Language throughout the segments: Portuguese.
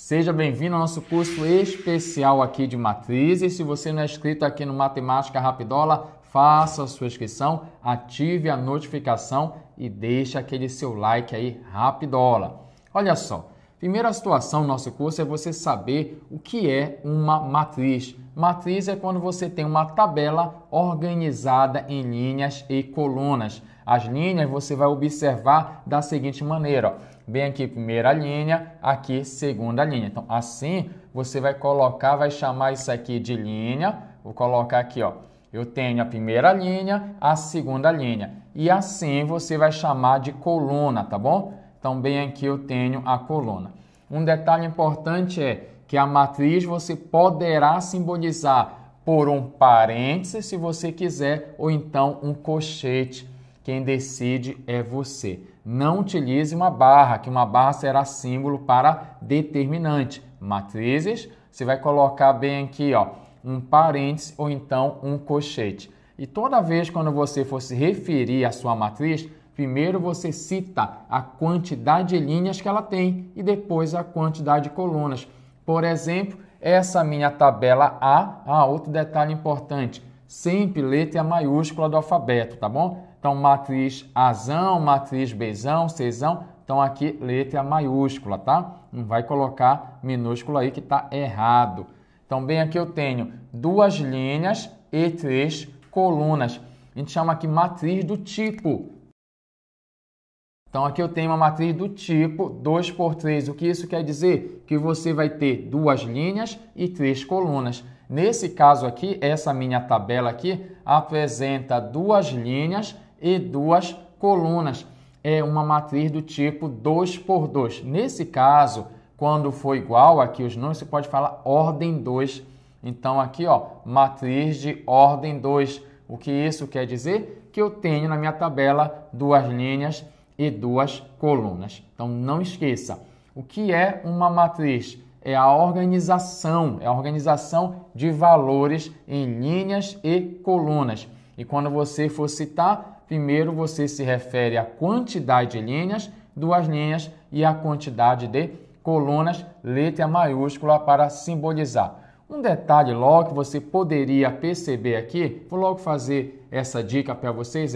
Seja bem-vindo ao nosso curso especial aqui de matrizes. Se você não é inscrito aqui no Matemática Rapidola, faça a sua inscrição, ative a notificação e deixe aquele seu like aí, Rapidola. Olha só, primeira situação do nosso curso é você saber o que é uma matriz. Matriz é quando você tem uma tabela organizada em linhas e colunas. As linhas você vai observar da seguinte maneira, ó. Bem aqui, primeira linha, aqui, segunda linha. Então, assim, você vai colocar, vai chamar isso aqui de linha. Vou colocar aqui, ó. Eu tenho a primeira linha, a segunda linha. E assim, você vai chamar de coluna, tá bom? Então, bem aqui, eu tenho a coluna. Um detalhe importante é que a matriz você poderá simbolizar por um parêntese, se você quiser, ou então um colchete. Quem decide é você. Não utilize uma barra, que uma barra será símbolo para determinante. Matrizes, você vai colocar bem aqui, ó, um parêntese ou então um colchete. E toda vez quando você for se referir à sua matriz, primeiro você cita a quantidade de linhas que ela tem e depois a quantidade de colunas. Por exemplo, essa minha tabela A, outro detalhe importante, sempre letra maiúscula do alfabeto, tá bom? Então, matriz Azão, matriz Bzão, Czão, então aqui letra maiúscula, tá? Não vai colocar minúsculo aí que tá errado. Então, bem aqui eu tenho duas linhas e três colunas. A gente chama aqui matriz do tipo. Então, aqui eu tenho uma matriz do tipo 2 por 3. O que isso quer dizer? Que você vai ter duas linhas e três colunas. Nesse caso aqui, essa minha tabela aqui apresenta duas linhas e duas colunas. É uma matriz do tipo 2 por 2. Nesse caso, quando for igual aqui os números, você pode falar ordem 2. Então, aqui, ó, matriz de ordem 2. O que isso quer dizer? Que eu tenho na minha tabela duas linhas e duas colunas. Então, não esqueça. O que é uma matriz? É a organização de valores em linhas e colunas. E quando você for citar, primeiro você se refere à quantidade de linhas, duas linhas e a quantidade de colunas, letra maiúscula para simbolizar. Um detalhe logo que você poderia perceber aqui, vou logo fazer essa dica para vocês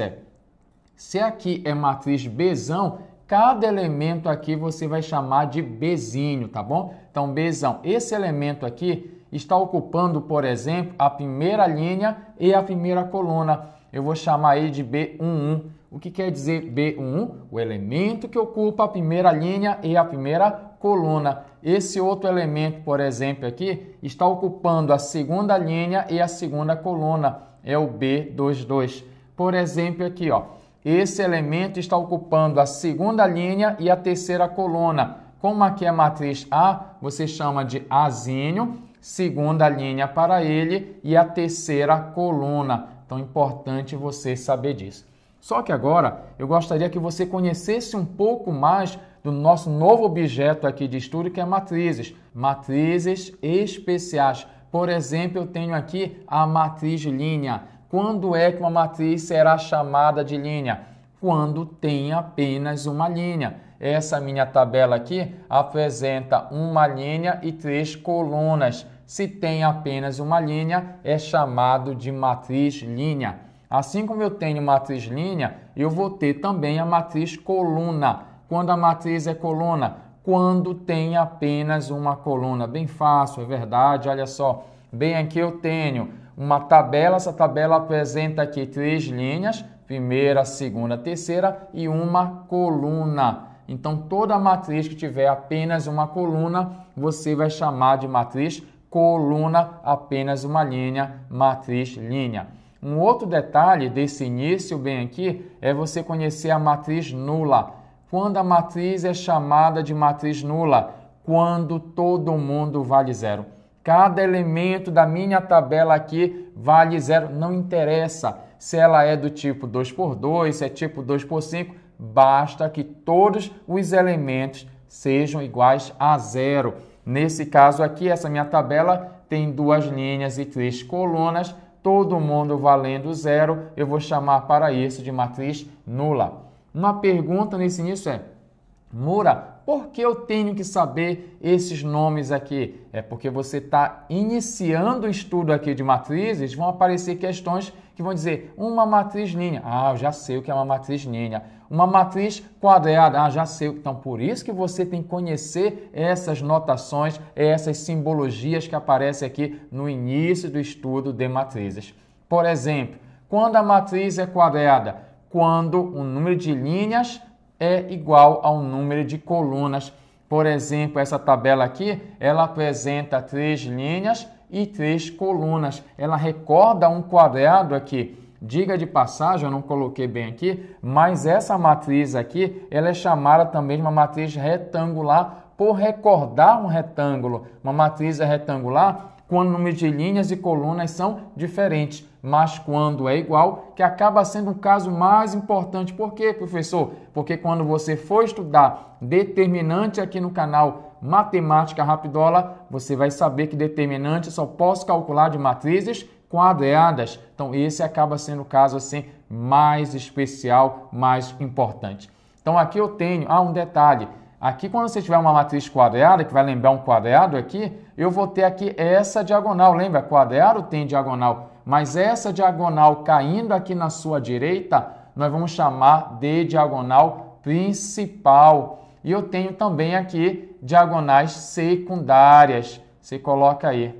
se aqui é matriz Bzão, cada elemento aqui você vai chamar de Bzinho, tá bom? Então, Bzão, esse elemento aqui está ocupando, por exemplo, a primeira linha e a primeira coluna. Eu vou chamar ele de B11. O que quer dizer B11? O elemento que ocupa a primeira linha e a primeira coluna. Esse outro elemento, por exemplo, aqui, está ocupando a segunda linha e a segunda coluna. É o B22. Por exemplo, aqui, ó. Esse elemento está ocupando a segunda linha e a terceira coluna. Como aqui é matriz A, você chama de Azinho, segunda linha para ele e a terceira coluna. Então, é importante você saber disso. Só que agora, eu gostaria que você conhecesse um pouco mais do nosso novo objeto aqui de estudo, que é matrizes. Matrizes especiais. Por exemplo, eu tenho aqui a matriz linha. Quando é que uma matriz será chamada de linha? Quando tem apenas uma linha. Essa minha tabela aqui apresenta uma linha e três colunas. Se tem apenas uma linha, é chamado de matriz linha. Assim como eu tenho matriz linha, eu vou ter também a matriz coluna. Quando a matriz é coluna? Quando tem apenas uma coluna. Bem fácil, é verdade, olha só. Bem aqui eu tenho uma tabela, essa tabela apresenta aqui três linhas, primeira, segunda, terceira e uma coluna. Então, toda matriz que tiver apenas uma coluna, você vai chamar de matriz coluna, apenas uma linha, matriz linha. Um outro detalhe desse início bem aqui é você conhecer a matriz nula. Quando a matriz é chamada de matriz nula? Quando todo mundo vale zero. Cada elemento da minha tabela aqui vale zero, não interessa se ela é do tipo 2 por 2, se é tipo 2 por 5, basta que todos os elementos sejam iguais a zero. Nesse caso aqui, essa minha tabela tem duas linhas e três colunas, todo mundo valendo zero, eu vou chamar para isso de matriz nula. Uma pergunta nesse início é, Moura, Por que eu tenho que saber esses nomes aqui? É porque você está iniciando o estudo aqui de matrizes, vão aparecer questões que vão dizer uma matriz linha. Ah, eu já sei o que é uma matriz linha. Uma matriz quadrada. Ah, já sei. Então, por isso que você tem que conhecer essas notações, essas simbologias que aparecem aqui no início do estudo de matrizes. Por exemplo, quando a matriz é quadrada? Quando o número de linhas é igual ao número de colunas. Por exemplo, essa tabela aqui, ela apresenta 3 linhas e 3 colunas. Ela recorda um quadrado aqui. Diga de passagem, eu não coloquei bem aqui, mas essa matriz aqui, ela é chamada também de uma matriz retangular por recordar um retângulo. Uma matriz é retangular quando o número de linhas e colunas são diferentes, mas quando é igual, que acaba sendo um caso mais importante. Por quê, professor? Porque quando você for estudar determinante aqui no canal Matemática Rapidola, você vai saber que determinante só posso calcular de matrizes quadradas. Então, esse acaba sendo o caso assim mais especial, mais importante. Então, aqui eu tenho um detalhe. Aqui, quando você tiver uma matriz quadrada, que vai lembrar um quadrado aqui, eu vou ter aqui essa diagonal. Lembra? Quadrado tem diagonal, mas essa diagonal caindo aqui na sua direita, nós vamos chamar de diagonal principal. E eu tenho também aqui diagonais secundárias. Você coloca aí.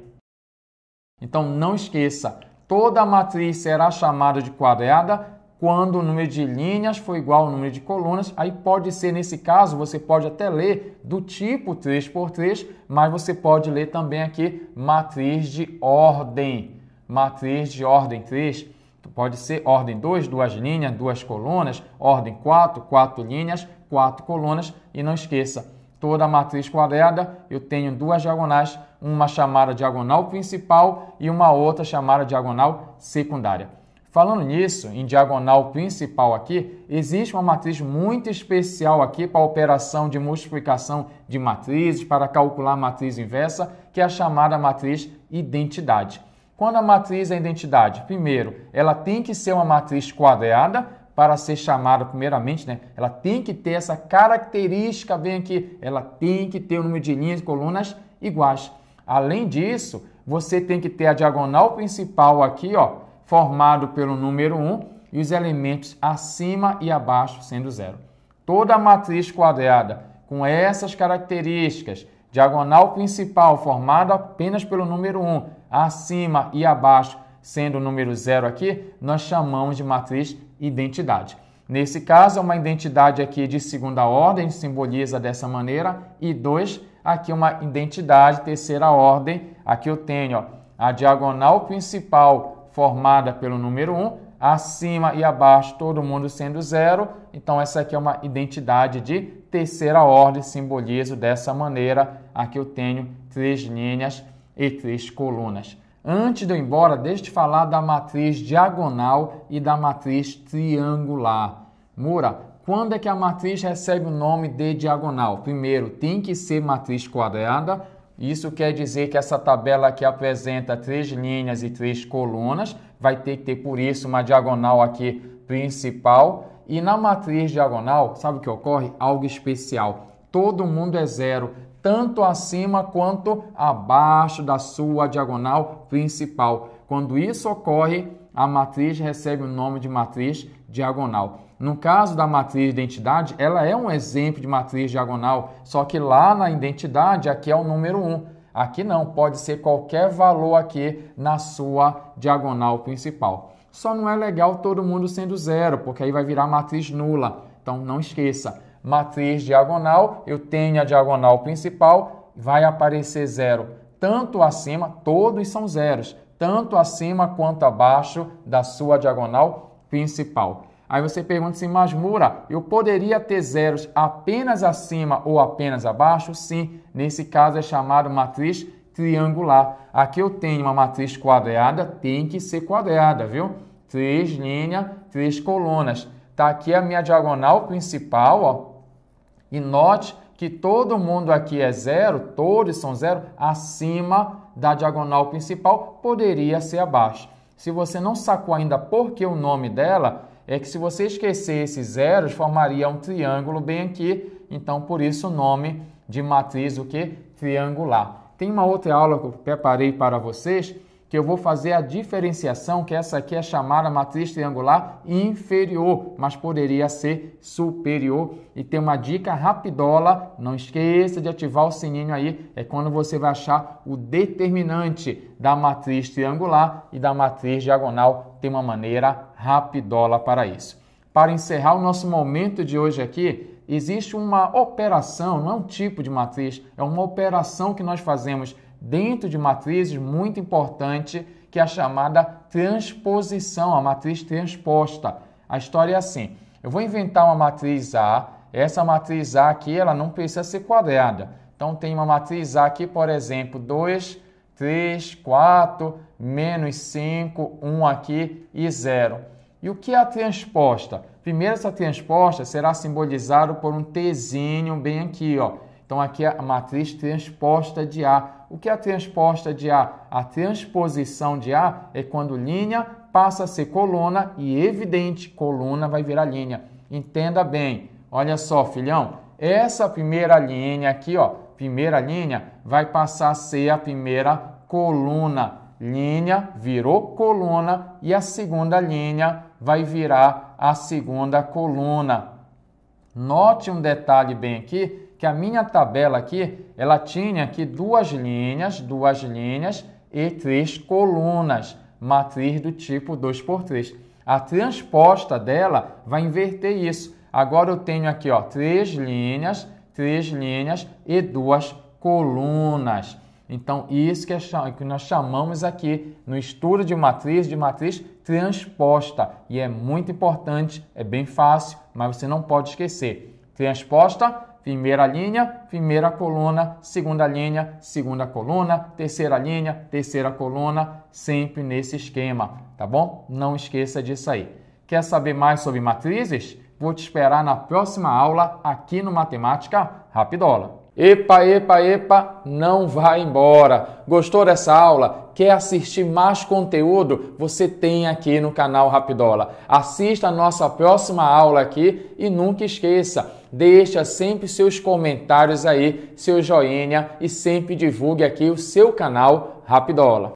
Então, não esqueça, toda matriz será chamada de quadrada quando o número de linhas for igual ao número de colunas. Aí pode ser, nesse caso, você pode até ler do tipo 3×3, mas você pode ler também aqui matriz de ordem. Matriz de ordem 3, pode ser ordem 2, 2 linhas, 2 colunas, ordem 4, 4 linhas, 4 colunas. E não esqueça, toda matriz quadrada eu tenho 2 diagonais, uma chamada diagonal principal e uma outra chamada diagonal secundária. Falando nisso, em diagonal principal aqui, existe uma matriz muito especial aqui para a operação de multiplicação de matrizes, para calcular a matriz inversa, que é a chamada matriz identidade. Quando a matriz é identidade, primeiro, ela tem que ser uma matriz quadrada para ser chamada primeiramente, né? Ela tem que ter essa característica bem aqui, ela tem que ter o número de linhas e colunas iguais. Além disso, você tem que ter a diagonal principal aqui, ó, formado pelo número 1 e os elementos acima e abaixo sendo 0. Toda matriz quadrada com essas características, diagonal principal formada apenas pelo número 1, acima e abaixo sendo o número 0 aqui, nós chamamos de matriz identidade. Nesse caso, é uma identidade aqui de segunda ordem, simboliza dessa maneira, e 2, aqui uma identidade terceira ordem. Aqui eu tenho, ó, a diagonal principal formada pelo número 1, acima e abaixo todo mundo sendo 0. Então, essa aqui é uma identidade de terceira ordem, simbolizo dessa maneira. Aqui eu tenho 3 linhas e 3 colunas. Antes de eu ir embora, deixa eu te falar da matriz diagonal e da matriz triangular. Mura, quando é que a matriz recebe o nome de diagonal? Primeiro, tem que ser matriz quadrada. Isso quer dizer que essa tabela aqui apresenta 3 linhas e 3 colunas. Vai ter que ter, por isso, uma diagonal aqui principal. E na matriz diagonal, sabe o que ocorre? Algo especial. Todo mundo é 0, tanto acima quanto abaixo da sua diagonal principal. Quando isso ocorre, a matriz recebe o nome de matriz diagonal. No caso da matriz identidade, ela é um exemplo de matriz diagonal, só que lá na identidade, aqui é o número 1. Aqui não, pode ser qualquer valor aqui na sua diagonal principal. Só não é legal todo mundo sendo 0, porque aí vai virar matriz nula. Então, não esqueça, matriz diagonal, eu tenho a diagonal principal, vai aparecer 0. Tanto acima, todos são zeros, tanto acima quanto abaixo da sua diagonal principal. Aí você pergunta assim, mas Mura, eu poderia ter zeros apenas acima ou apenas abaixo? Sim, nesse caso é chamado matriz triangular. Aqui eu tenho uma matriz quadrada, tem que ser quadrada, viu? 3 linhas, 3 colunas. Tá aqui a minha diagonal principal, ó. E note que todo mundo aqui é 0, todos são 0, acima da diagonal principal, poderia ser abaixo. Se você não sacou ainda por que o nome dela, é que se você esquecer esses zeros, formaria um triângulo bem aqui, então por isso o nome de matriz o quê? Triangular. Tem uma outra aula que eu preparei para vocês, que eu vou fazer a diferenciação, que essa aqui é chamada matriz triangular inferior, mas poderia ser superior. E tem uma dica rapidola, não esqueça de ativar o sininho aí, é quando você vai achar o determinante da matriz triangular e da matriz diagonal, tem uma maneira rapidola para isso. Para encerrar o nosso momento de hoje aqui, existe uma operação, não é um tipo de matriz, é uma operação que nós fazemos dentro de matrizes muito importante, que é a chamada transposição, a matriz transposta. A história é assim, eu vou inventar uma matriz A, essa matriz A aqui, ela não precisa ser quadrada. Então, tem uma matriz A aqui, por exemplo, 2, 3, 4, menos 5, 1 aqui e 0. E o que é a transposta? Primeiro, essa transposta será simbolizada por um Tzinho bem aqui, ó. Então, aqui é a matriz transposta de A. O que é a transposta de A? A transposição de A é quando linha passa a ser coluna e, evidente, coluna vai virar linha. Entenda bem. Olha só, filhão. Essa primeira linha aqui, ó, primeira linha, vai passar a ser a primeira coluna. Linha virou coluna e a segunda linha vai virar a segunda coluna. Note um detalhe bem aqui, que a minha tabela aqui, ela tinha aqui duas linhas e 3 colunas, matriz do tipo 2×3. A transposta dela vai inverter isso. Agora eu tenho aqui, ó, 3 linhas e 2 colunas. Então, isso que nós chamamos aqui no estudo de matriz transposta. E é muito importante, é bem fácil, mas você não pode esquecer. Transposta, primeira linha, primeira coluna, segunda linha, segunda coluna, terceira linha, terceira coluna, sempre nesse esquema, tá bom? Não esqueça disso aí. Quer saber mais sobre matrizes? Vou te esperar na próxima aula aqui no Matemática Rapidola. Epa, não vai embora. Gostou dessa aula? Quer assistir mais conteúdo? Você tem aqui no canal Rapidola. Assista a nossa próxima aula aqui e nunca esqueça, deixa sempre seus comentários aí, seu joinha e sempre divulgue aqui o seu canal Rapidola.